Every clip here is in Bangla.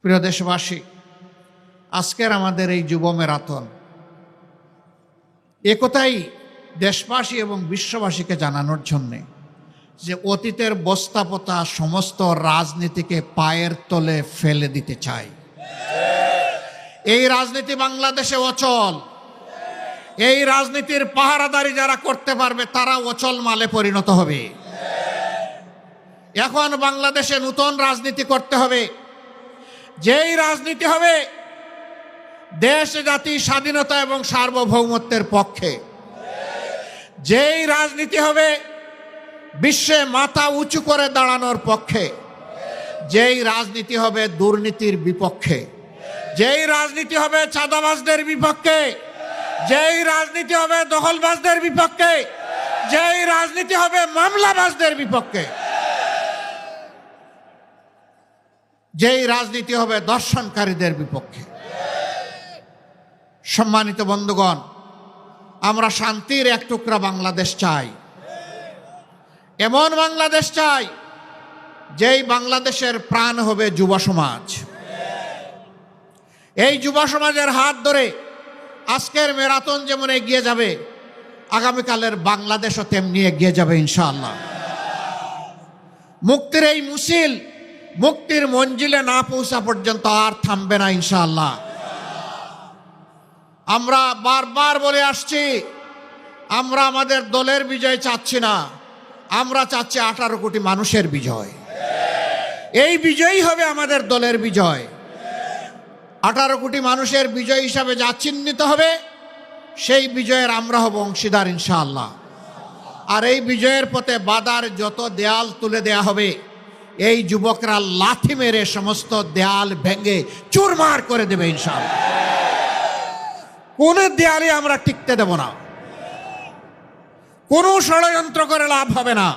প্রিয় দেশবাসী, আজকের আমাদের এই যুব ম্যারাথন একথাই দেশবাসী এবং বিশ্ববাসীকে জানানোর জন্যে যে অতীতের বস্তাপতা সমস্ত রাজনীতিকে পায়ের তলে ফেলে দিতে চাই। এই রাজনীতি বাংলাদেশে অচল। এই রাজনীতির পাহারাদারি যারা করতে পারবে তারা অচল মালে পরিণত হবে। এখন বাংলাদেশে নতুন রাজনীতি করতে হবে, যেই রাজনীতি হবে দেশ জাতি স্বাধীনতা এবং সার্বভৌমত্বের পক্ষে, যেই রাজনীতি হবে বিশ্বে মাথা উঁচু করে দাঁড়ানোর পক্ষে, যেই রাজনীতি হবে দুর্নীতির বিপক্ষে, যেই রাজনীতি হবে চাঁদাবাজদের বিপক্ষে, যেই রাজনীতি হবে দখলবাজদের বিপক্ষে, যেই রাজনীতি হবে মামলাবাজদের বিপক্ষে, যেই রাজনীতি হবে দর্শনকারীদের বিপক্ষে। সম্মানিত বন্ধুগণ, আমরা শান্তির এক টুকরা বাংলাদেশ চাই, এমন বাংলাদেশ চাই যেই বাংলাদেশের প্রাণ হবে যুব সমাজ। এই যুব সমাজের হাত ধরে আজকের ম্যারাথন যেমন এগিয়ে যাবে, আগামীকালের বাংলাদেশও তেমনি এগিয়ে যাবে ইনশাআল্লাহ। মুক্তির এই মুসিল মুক্তির মঞ্জিলে না পৌঁছা পর্যন্ত আর থামবে না ইনশাআল্লাহ। আমরা বারবার বলে আসছি, আমরা আমাদের দলের বিজয় চাচ্ছি না, আমরা চাচ্ছি 18 কোটি মানুষের বিজয়। এই বিজয়ই হবে আমাদের দলের বিজয়। 18 কোটি মানুষের বিজয় হিসাবে যা চিহ্নিত হবে সেই বিজয়ের আমরা হব অংশীদার ইনশাআল্লাহ। আর এই বিজয়ের পথে বাধার যত দেয়াল তুলে দেয়া হবে, এই যুবকরা লাথি মেরে সমস্ত দেয়াল ভেঙে চুরমার করে দেবে ইনশাআল্লাহ। কোন দেয়ালে আমরা টিকতে দেব না, কোনো ষড়যন্ত্র করে লাভ হবে না।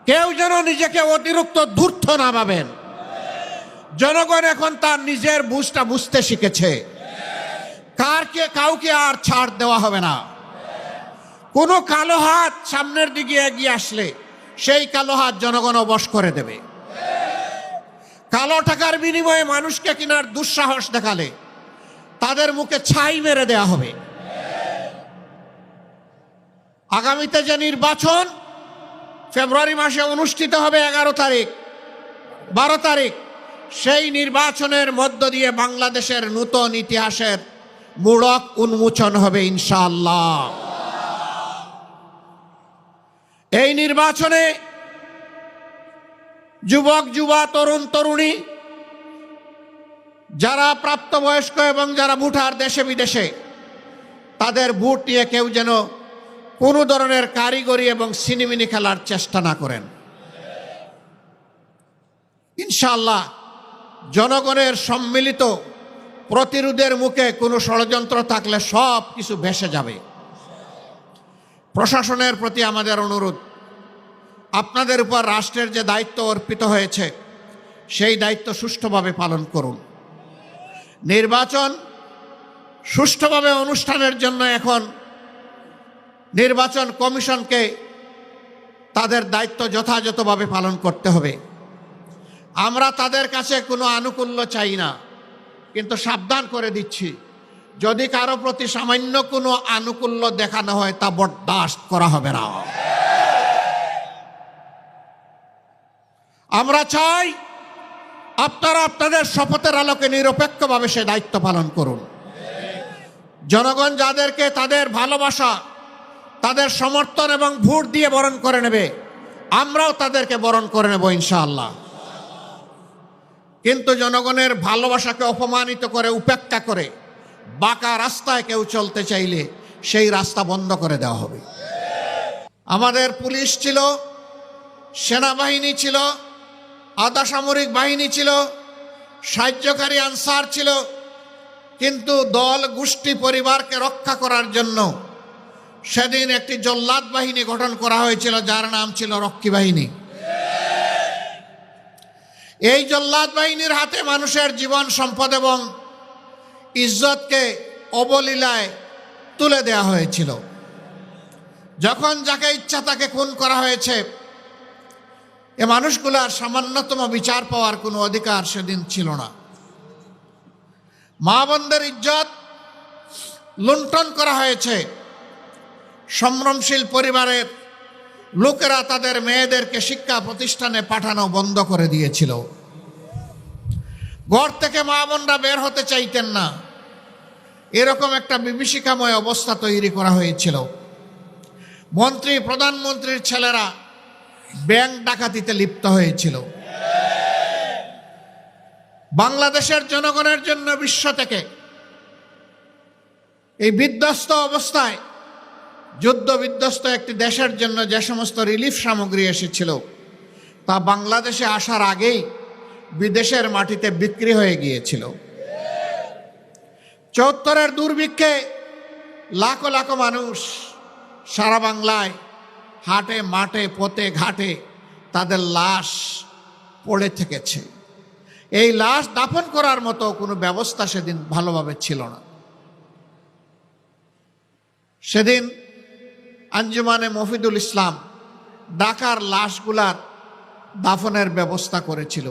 কেউ যেন নিজেকে অতিরিক্ত ধূর্ত না ভাবেন। জনগণ এখন তার নিজের বুঝটা বুঝতে শিখেছে। কাউকে আর ছাড় দেওয়া হবে না। কোনো কালো হাত সামনের দিকে এগিয়ে আসলে সেই কালো হাত জনগণ অবশ করে দেবে। কালো টাকার বিনিময়ে মানুষকে কেনার দুঃসাহস দেখালে তাদের মুখে ছাই মেরে দেয়া হবে। আগামীতে যে নির্বাচন ফেব্রুয়ারি মাসে অনুষ্ঠিত হবে 11 তারিখ 12 তারিখ, সেই নির্বাচনের মধ্য দিয়ে বাংলাদেশের নূতন ইতিহাসের মূলক উন্মোচন হবে ইনশাআল্লাহ। এই নির্বাচনে যুবক যুবা তরুণ তরুণী যারা প্রাপ্তবয়স্ক এবং যারা ভোটার দেশে বিদেশে, তাদের ভোট নিয়ে কেউ যেন কোনো ধরনের কারিগরি এবং সিনেমিনি খেলার চেষ্টা না করেন। ইনশাআল্লাহ জনগণের সম্মিলিত প্রতিরোধের মুখে কোনো ষড়যন্ত্র থাকলে সব কিছু ভেসে যাবে। প্রশাসনের প্রতি আমাদের অনুরোধ, আপনাদের উপর রাষ্ট্রের যে দায়িত্ব অর্পিত হয়েছে সেই দায়িত্ব সুষ্ঠুভাবে পালন করুন। নির্বাচন সুষ্ঠুভাবে অনুষ্ঠানের জন্য এখন নির্বাচন কমিশনকে তাদের দায়িত্ব যথাযথভাবে পালন করতে হবে। আমরা তাদের কাছে কোনো আনুকূল্য চাই না, কিন্তু সাবধান করে দিচ্ছি, যদি কারো প্রতি সামান্য কোনো আনুকূল্য দেখানো হয় তা বরদাস্ত করা হবে না। আমরা চাই আপনারা আপনাদের শপথের আলোকে নিরপেক্ষভাবে সে দায়িত্ব পালন করুন। জনগণ যাদেরকে তাদের ভালোবাসা, তাদের সমর্থন এবং ভোট দিয়ে বরণ করে নেবে, আমরাও তাদেরকে বরণ করে নেব ইনশাআল্লাহ। কিন্তু জনগণের ভালোবাসাকে অপমানিত করে, উপেক্ষা করে বাঁকা রাস্তায় কেউ চলতে চাইলে সেই রাস্তা বন্ধ করে দেওয়া হবে। আমাদের পুলিশ ছিল, সেনাবাহিনী ছিল, আধা সামরিক বাহিনী ছিল, সাহায্যকারী আনসার ছিল, কিন্তু দল গোষ্ঠী পরিবারকে রক্ষা করার জন্য সেদিন একটি জল্লাদ বাহিনী গঠন করা হয়েছিল, যার নাম ছিল রক্ষী বাহিনী। এই জল্লাদ বাহিনীর হাতে মানুষের জীবন সম্পদ এবং ইজ্জতকে অবলীলায় তুলে দেয়া হয়েছিল। যখন যাকে ইচ্ছা তাকে খুন করা হয়েছে, এ মানুষগুলার সামান্যতম বিচার পাওয়ার কোনো অধিকার সেদিন ছিল না। মা বোনদের ইজ্জত লুণ্ঠন করা হয়েছে। সম্ভ্রমশীল পরিবারের লোকেরা তাদের মেয়েদেরকে শিক্ষা প্রতিষ্ঠানে পাঠানো বন্ধ করে দিয়েছিল। ঘর থেকে মা বোনরা বের হতে চাইতেন না, এরকম একটা বিভীষিকাময় অবস্থা তৈরি করা হয়েছিল। মন্ত্রী প্রধানমন্ত্রীর ছেলেরা ব্যাংক ডাকাতিতে লিপ্ত হয়েছিল। বাংলাদেশের জনগণের জন্য বিশ্ব থেকে এই বিধ্বস্ত অবস্থায়, যুদ্ধ বিধ্বস্ত একটি দেশের জন্য যে সমস্ত রিলিফ সামগ্রী এসেছিল তা বাংলাদেশে আসার আগেই বিদেশের মাটিতে বিক্রি হয়ে গিয়েছিল। ৭৪-এর দুর্ভিক্ষে লাখো লাখো মানুষ সারা বাংলায় হাটে মাঠে পথে ঘাটে তাদের লাশ পড়ে থেকেছে। এই লাশ দাফন করার মতো কোনো ব্যবস্থা সেদিন ভালোভাবে ছিল না। সেদিন আঞ্জুমানে মফিদুল ইসলাম ঢাকার লাশগুলার দাফনের ব্যবস্থা করেছিল,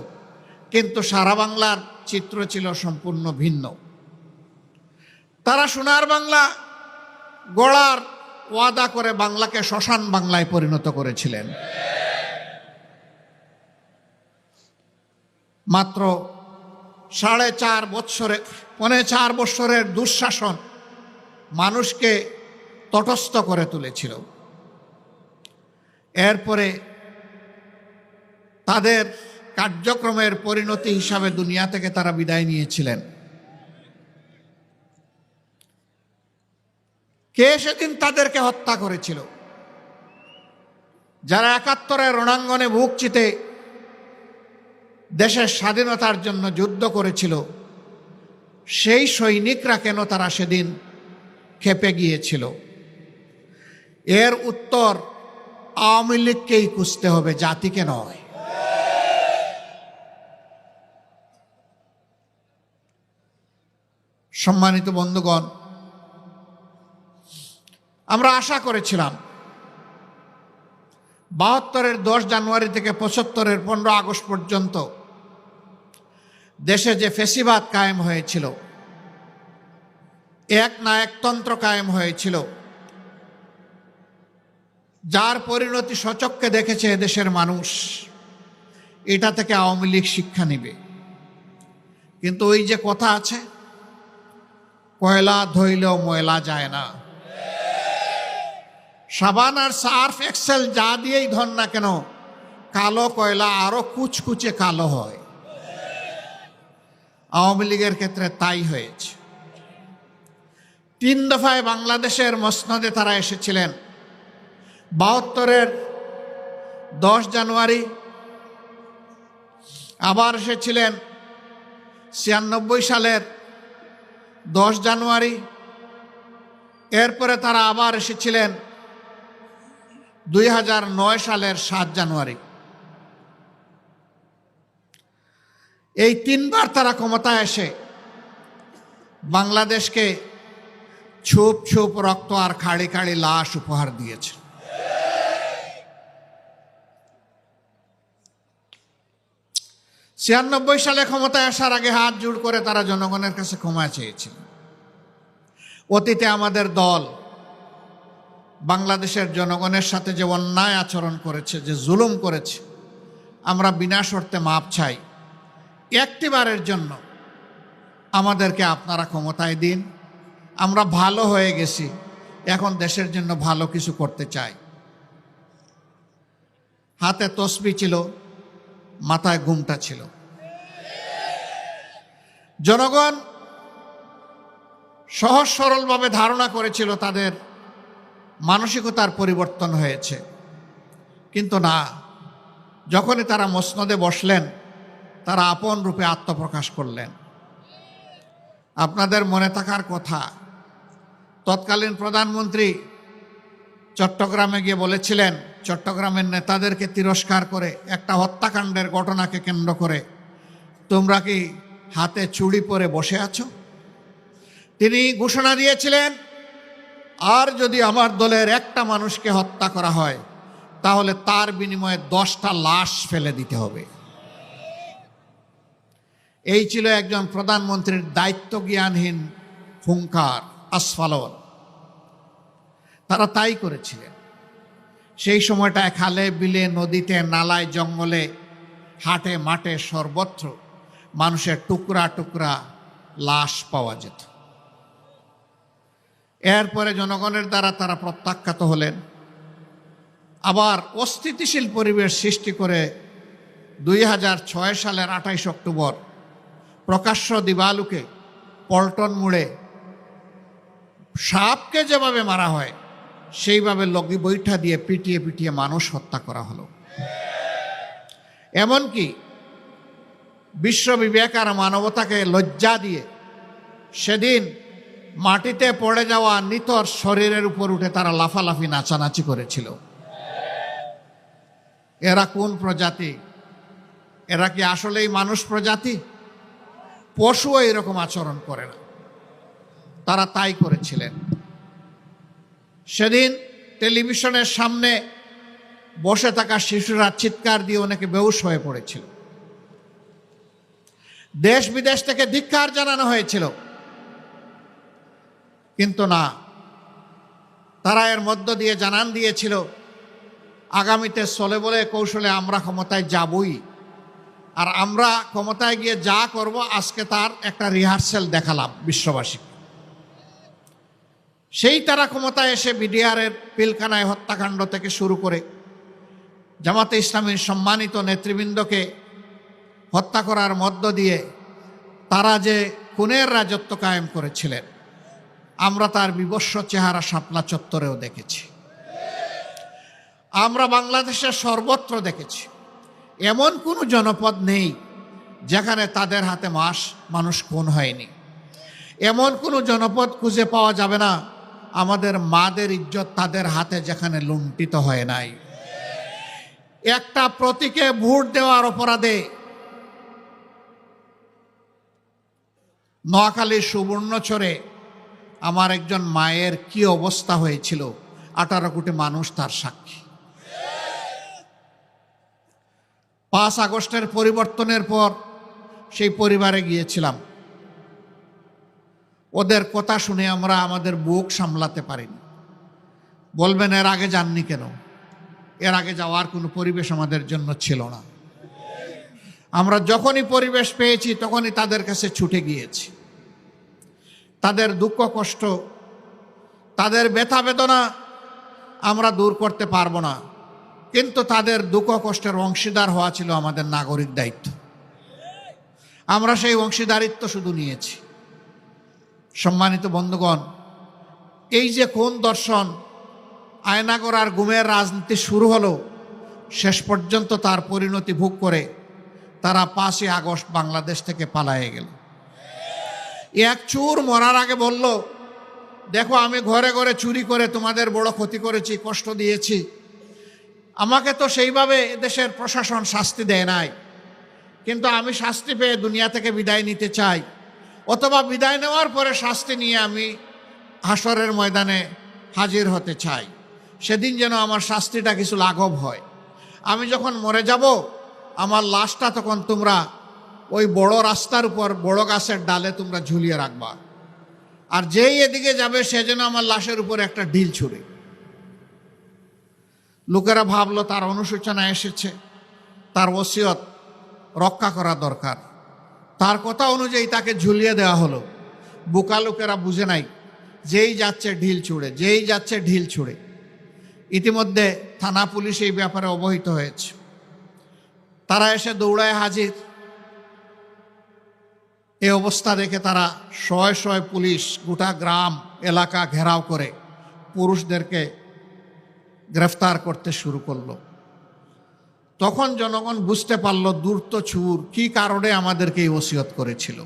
কিন্তু সারা বাংলার চিত্র ছিল সম্পূর্ণ ভিন্ন। তারা সোনার বাংলা গড়ার ওয়াদা করে বাংলাকে শ্মশান বাংলায় পরিণত করেছিলেন। মাত্র 4.5 বছরের দুঃশাসন মানুষকে তটস্থ করে তুলেছিল। এরপরে তাদের কার্যক্রমের পরিণতি হিসাবে দুনিয়া থেকে তারা বিদায় নিয়েছিলেন। কে সেদিন তাদেরকে হত্যা করেছিল? যারা ৭১-এর রণাঙ্গনে বুক চিতে দেশের স্বাধীনতার জন্য যুদ্ধ করেছিল, সেই সৈনিকরা কেন তারা সেদিন খেপে গিয়েছিল? এর উত্তর আওয়ামী লীগকেই খুঁজতে হবে, জাতিকে নয়। সম্মানিত বন্ধুগণ, আমরা আশা করেছিলাম ৭২-এর 10 জানুয়ারি থেকে ৭৫-এর 15 আগস্ট পর্যন্ত দেশে যে ফ্যাসিবাদ কায়েম হয়েছিল, এক নায়কতন্ত্র কায়েম হয়েছিল, যার পরিণতি সচক্ষে দেখেছে এদেশের মানুষ, এটা থেকে আওয়ামী লীগ শিক্ষা নিবে। কিন্তু ওই যে কথা আছে, কয়লা ধইলেও ময়লা যায় না। সাবান আর সার্ফ এক্সেল যা দিয়েই ধর না কেন, কালো কয়লা আরো কুচকুচে কালো হয়। আওয়ামী লীগের ক্ষেত্রে তাই হয়েছে। 3 দফায় বাংলাদেশের মসনদে তারা এসেছিলেন। ৭২-এর 10 জানুয়ারি, আবার এসেছিলেন 96 সালের 10 জানুয়ারি, এরপরে তারা আবার এসেছিলেন 2009 সালের 7 জানুয়ারি। এই 3 বার তারা ক্ষমতায় এসে বাংলাদেশকে ছুপ ছুপ রক্ত আর খাড়ি খাড়ি লাশ উপহার দিয়েছে। ছিয়ানব্বই সালে ক্ষমতায় আসার আগে হাত জোড় করে তারা জনগণের কাছে ক্ষমা চেয়েছিল। অতীতে আমাদের দল বাংলাদেশের জনগণের সাথে যে অন্যায় আচরণ করেছে, যে জুলুম করেছে, আমরা বিনা শর্তে মাপ চাই। একটিবারের জন্য আমাদেরকে আপনারা ক্ষমতায় দিন। আমরা ভালো হয়ে গেছি, এখন দেশের জন্য ভালো কিছু করতে চাই। হাতে তসবি ছিল, মাথায় ঘুমটা ছিল। জনগণ সহজ সরলভাবে ধারণা করেছিল তাদের মানসিকতার পরিবর্তন হয়েছে, কিন্তু না। যখনই তারা মসনদে বসলেন, তারা আপন রূপে আত্মপ্রকাশ করলেন। আপনাদের মনে থাকার কথা, তৎকালীন প্রধানমন্ত্রী চট্টগ্রামে গিয়ে বলেছিলেন, চট্টগ্রামের নেতাদেরকে তিরস্কার করে, একটা হত্যাকাণ্ডের ঘটনাকে কেন্দ্র করে, তোমরা কি হাতে চুড়ি পরে বসে আছো? তিনি ঘোষণা দিয়েছিলেন, আর যদি আমার দলের একটা মানুষকে হত্যা করা হয়, তাহলে তার বিনিময়ে 10টা লাশ ফেলে দিতে হবে। এই ছিল একজন প্রধানমন্ত্রীর দায়িত্ব জ্ঞানহীন হুঙ্কার, আস্ফালন। তারা তাই করেছিলেন। সেই সময়টায় খালে বিলে নদীতে নালায় জঙ্গলে হাটে মাঠে সর্বত্র মানুষের টুকরা টুকরা লাশ পাওয়া যেত। এরপরে জনগণের দ্বারা তারা প্রত্যাখ্যাত হলেন। আবার অস্থিতিশীল পরিবেশ সৃষ্টি করে 2006 সালের 28 অক্টোবর প্রকাশ্য দিবালুকে পল্টন মোড়ে সাপকে যেভাবে মারা হয় সেইভাবে লগি বৈঠা দিয়ে পিটিয়ে পিটিয়ে মানুষ হত্যা করা হলো। এমনকি বিশ্ব বিবেক আর মানবতাকে লজ্জা দিয়ে সেদিন মাটিতে পড়ে যাওয়া নিতর শরীরের উপর উঠে তারা লাফালাফি নাচানাচি করেছিল। এরা কোন প্রজাতি? এরা কি আসলেই মানুষ প্রজাতি? পশুও এরকম আচরণ করে না। তারা তাই করেছিলেন। সেদিন টেলিভিশনের সামনে বসে থাকা শিশুরা চিৎকার দিয়ে অনেকে বেহুশ হয়ে পড়েছিল। দেশ বিদেশ থেকে ধিক্কার জানানো হয়েছিল, কিন্তু না, তারা এর মধ্য দিয়ে জানান দিয়েছিল আগামীতে চলে বলে কৌশলে আমরা ক্ষমতায় যাবই, আর আমরা ক্ষমতায় গিয়ে যা করব আজকে তার একটা রিহার্সেল দেখালাম বিশ্ববাসী। সেই তারা ক্ষমতায় এসে বিডিআরের পিলখানায় হত্যাকাণ্ড থেকে শুরু করে জামাতে ইসলামীর সম্মানিত নেতৃবৃন্দকে হত্যা করার মধ্য দিয়ে তারা যে খুনের রাজত্ব কায়েম করেছিলেন, আমরা তার বিবস্ব চেহারা শাপলা চত্বরেও দেখেছি। আমরা বাংলাদেশের সর্বত্র দেখেছি। এমন কোনো জনপদ নেই যেখানে তাদের হাতে মানুষ খুন হয়নি। এমন কোনো জনপদ খুঁজে পাওয়া যাবে না আমাদের মাদের ইজ্জত তাদের হাতে যেখানে লুণ্ঠিত হয় নাই। একটা প্রতীকে ভোট দেওয়ার অপরাধে নোয়াখালীর সুবর্ণচরে আমার একজন মায়ের কি অবস্থা হয়েছিল, 18 কোটি মানুষ তার সাক্ষী। 5 আগস্টের পরিবর্তনের পর সেই পরিবারে গিয়েছিলাম। ওদের কথা শুনে আমরা আমাদের বুক সামলাতে পারিনি। বলবেন এর আগে যাননি কেন? এর আগে যাওয়ার কোনো পরিবেশ আমাদের জন্য ছিল না। আমরা যখনই পরিবেশ পেয়েছি তখনই তাদের কাছে ছুটে গিয়েছি। তাদের দুঃখ কষ্ট, তাদের ব্যথা বেদনা আমরা দূর করতে পারবো না, কিন্তু তাদের দুঃখ কষ্টের অংশীদার হওয়া ছিল আমাদের নাগরিক দায়িত্ব। আমরা সেই অংশীদারিত্ব শুধু নিয়েছি। সম্মানিত বন্ধুগণ, এই যে কোন দর্শন আয়নাগর আর গুমের রাজনীতি শুরু হলো, শেষ পর্যন্ত তার পরিণতি ভোগ করে তারা 5ই আগস্ট বাংলাদেশ থেকে পালায়ে গেল। এক চোর মরার আগে বলল, দেখো আমি ঘরে ঘরে চুরি করে তোমাদের বড় ক্ষতি করেছি, কষ্ট দিয়েছি, আমাকে তো সেইভাবে দেশের প্রশাসন শাস্তি দেয় নাই, কিন্তু আমি শাস্তি পেয়ে দুনিয়া থেকে বিদায় নিতে চাই, অথবা বিদায় নেওয়ার পরে শাস্তি নিয়ে আমি হাসরের ময়দানে হাজির হতে চাই। সেদিন যেন আমার শাস্তিটা কিছু লাঘব হয়। আমি যখন মরে যাব আমার লাশটা তখন তোমরা ওই বড় রাস্তার উপর বড় গাছের ডালে তোমরা ঝুলিয়ে রাখবা, আর যেই এদিকে যাবে সে যেন আমার লাশের উপর একটা ঢিল ছুড়ে। লোকেরা ভাবলো তার অনুশোচনা এসেছে, তার ওসিয়ত রক্ষা করা দরকার। তার কথা অনুযায়ী তাকে ঝুলিয়ে দেওয়া হলো। বোকা লোকেরা বুঝে নাই, যেই যাচ্ছে ঢিল ছুড়ে, যেই যাচ্ছে ঢিল ছুড়ে। ইতিমধ্যে থানা পুলিশ এই ব্যাপারে অবহিত হয়েছে। তারা এসে দৌড়ায় হাজির। এই অবস্থা দেখে তারা শয়ে শয়ে পুলিশ গোটা গ্রাম এলাকা ঘেরাও করে পুরুষদেরকে গ্রেফতার করতে শুরু করলো। তখন জনগণ বুঝতে পারলো ধূর্ত চোর কি কারণে আমাদেরকে এই ওসিয়ত করেছিল।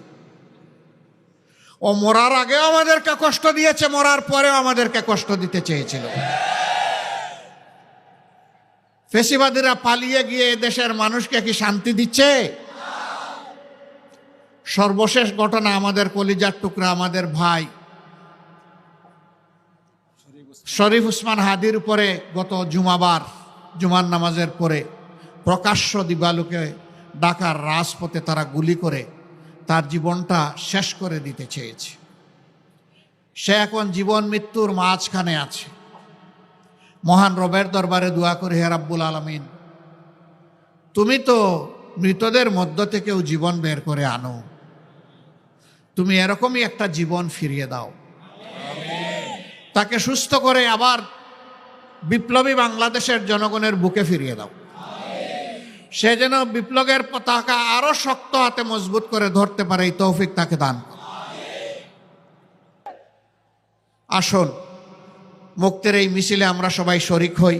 ও মরার আগেও আমাদেরকে কষ্ট দিয়েছে, মরার পরেও আমাদেরকে কষ্ট দিতে চেয়েছিল। ফেসিবাদীরা পালিয়ে গিয়ে দেশের মানুষকে কি শান্তি দিচ্ছে? সর্বশেষ ঘটনা আমাদের কলিজার টুকরা আমাদের ভাই শরীফ উসমান হাদির উপরে গত জুমাবার জুমার নামাজের পরে প্রকাশ্য দিবালোকে ঢাকার রাজপথে তারা গুলি করে তার জীবনটা শেষ করে দিতে চেয়েছে। সে এখন জীবন মৃত্যুর মাঝখানে আছে। মহান রবের দরবারে দোয়া করে, হে রাব্বুল আলামিন, তুমি তো মৃতদের মধ্য থেকেও জীবন বের করে আনো, তুমি এরকমই একটা জীবন ফিরিয়ে দাও, তাকে সুস্থ করে আবার বিপ্লবী বাংলাদেশের জনগণের বুকে ফিরিয়ে দাও। সে যেন বিপ্লবের পতাকা আরো শক্ত হাতে মজবুত করে ধরতে পারে, এই তৌফিক তাকে দান করো। আসুন মুক্তির এই মিছিলে আমরা সবাই শরিক হই।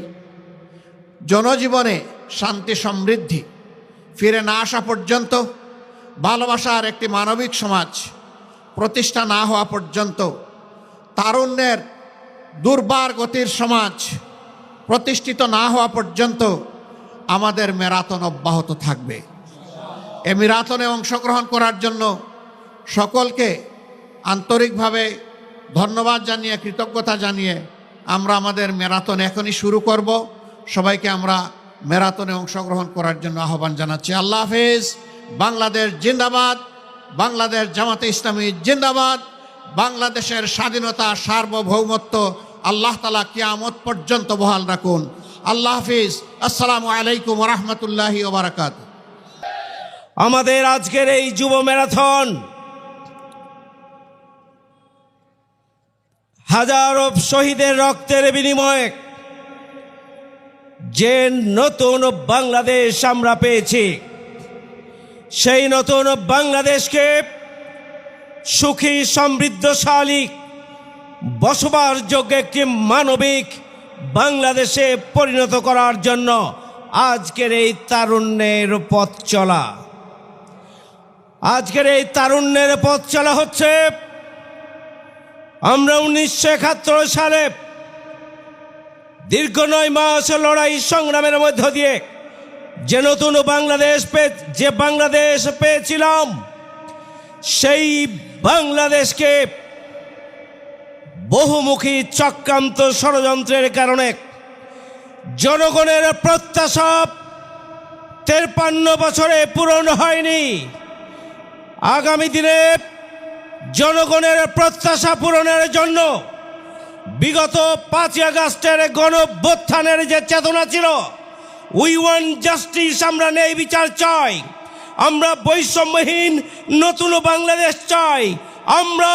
জনজীবনে শান্তি সমৃদ্ধি ফিরে না আসা পর্যন্ত, ভালোবাসার একটি মানবিক সমাজ প্রতিষ্ঠা না হওয়া পর্যন্ত, তারুণ্যের দুর্বার গতির সমাজ প্রতিষ্ঠিত না হওয়া পর্যন্ত আমাদের ম্যারাথন অব্যাহত থাকবে। এই ম্যারাথনে অংশগ্রহণ করার জন্য সকলকে আন্তরিকভাবে ধন্যবাদ জানিয়ে, কৃতজ্ঞতা জানিয়ে আমরা আমাদের ম্যারাথন এখনই শুরু করব। সবাইকে আমরা ম্যারাথনে অংশগ্রহণ করার জন্য আহ্বান জানাচ্ছি। আল্লাহ হাফেজ। বাংলাদেশ জিন্দাবাদ, বাংলাদেশ জামাতে ইসলামী জিন্দাবাদ। বাংলাদেশের স্বাধীনতা, সার্বভৌমত্ব আল্লাহ তাআলা কিয়ামত পর্যন্ত বহাল রাখুন। আল্লাহ হাফিজ। আসসালামু আলাইকুম ওয়া রাহমাতুল্লাহি ওয়া বারাকাতুহু। আমাদের আজকের এই যুব ম্যারাথন হাজারো শহীদের রক্তের বিনিময়ে যে নতুন বাংলাদেশ আমরা পেয়েছি, সেই নতুন বাংলাদেশকে সুখী, সমৃদ্ধশালী, বসবাসযোগ্য একটি মানবিক বাংলাদেশে পরিণত করার জন্য আজকের এই তারুণ্যের পথ চলা। আজকের এই তারুণ্যের পথ চলা হচ্ছে আমরা 1971 সালে দীর্ঘ 9 মাস লড়াই সংগ্রামের মধ্য দিয়ে যে নতুন বাংলাদেশ পেয়েছিলাম, সেই বাংলাদেশকে বহুমুখী চক্রান্ত ষড়যন্ত্রের কারণে জনগণের প্রত্যাশা 53 বছরে পূরণ হয়নি। আগামী দিনে জনগণের প্রত্যাশা পূরণের জন্য বিগত 5 আগস্টের গণঅভ্যুত্থানের যে চেতনা ছিল, উই ওয়ান্ট জাস্টিস, আমরা ন্যায় বিচার চাই, আমরা বৈষম্যহীন নতুন বাংলাদেশ চাই, আমরা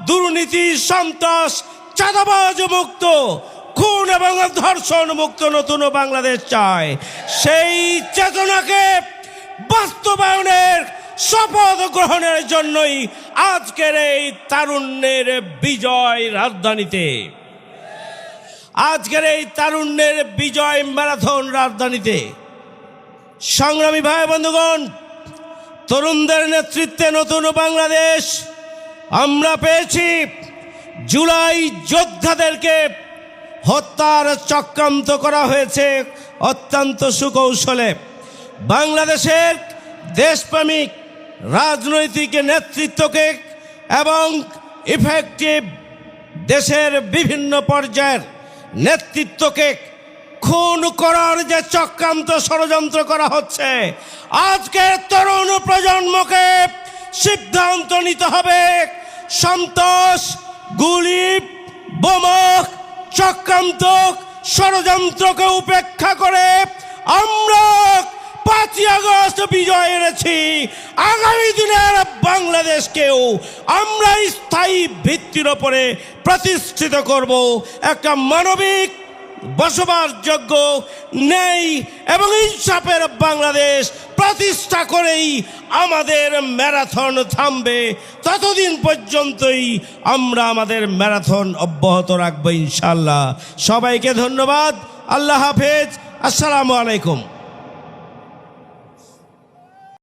দুর্নীতি, সন্ত্রাস, চাঁদাবাজ মুক্ত, খুন এবং ধর্ষণ মুক্ত নতুন বাংলাদেশ চাই। সেই চেতনাকে বাস্তবায়নের শপথ গ্রহণের জন্যই আজকের এই তারুণ্যের বিজয় রাজধানীতে, আজকের এই তারুণ্যের বিজয় ম্যারাথন রাজধানীতে। সংগ্রামী ভাই বন্ধুগণ, তরুণদের নেতৃত্বে নতুন বাংলাদেশ আমরা পেয়েছি। জুলাই যোদ্ধাদেরকে হত্যার চক্রান্ত করা হয়েছে অত্যন্ত সুকৌশলে। বাংলাদেশের দেশপ্রেমিক রাজনৈতিক নেতৃত্বকে এবং ইফেক্টিভ দেশের বিভিন্ন পর্যায়ের নেতৃত্বকে খুন করার যে চক্রান্ত ষড়যন্ত্র করা হচ্ছে, আজকের তরুণ প্রজন্মকে সিদ্ধান্ত নিতে হবে। সন্ত্রাস, গুলি, বোমা, চক্রান্ত, ষড়যন্ত্রকে উপেক্ষা করে আমরা 5 আগস্ট বিজয় এনেছি। আগামী দিনের বাংলাদেশকেও আমরা স্থায়ী ভিত্তির ওপরে প্রতিষ্ঠিত করব। একটা মানবিক, বসবাসযোগ্য, ন্যায় এবং ইনসাফের বাংলাদেশ প্রতিষ্ঠা করেই আমাদের ম্যারাথন থামবে। ততদিন পর্যন্তই আমরা আমাদের ম্যারাথন অব্যাহত রাখবো ইনশাআল্লাহ। সবাইকে ধন্যবাদ। আল্লাহ হাফেজ। আসসালামু আলাইকুম।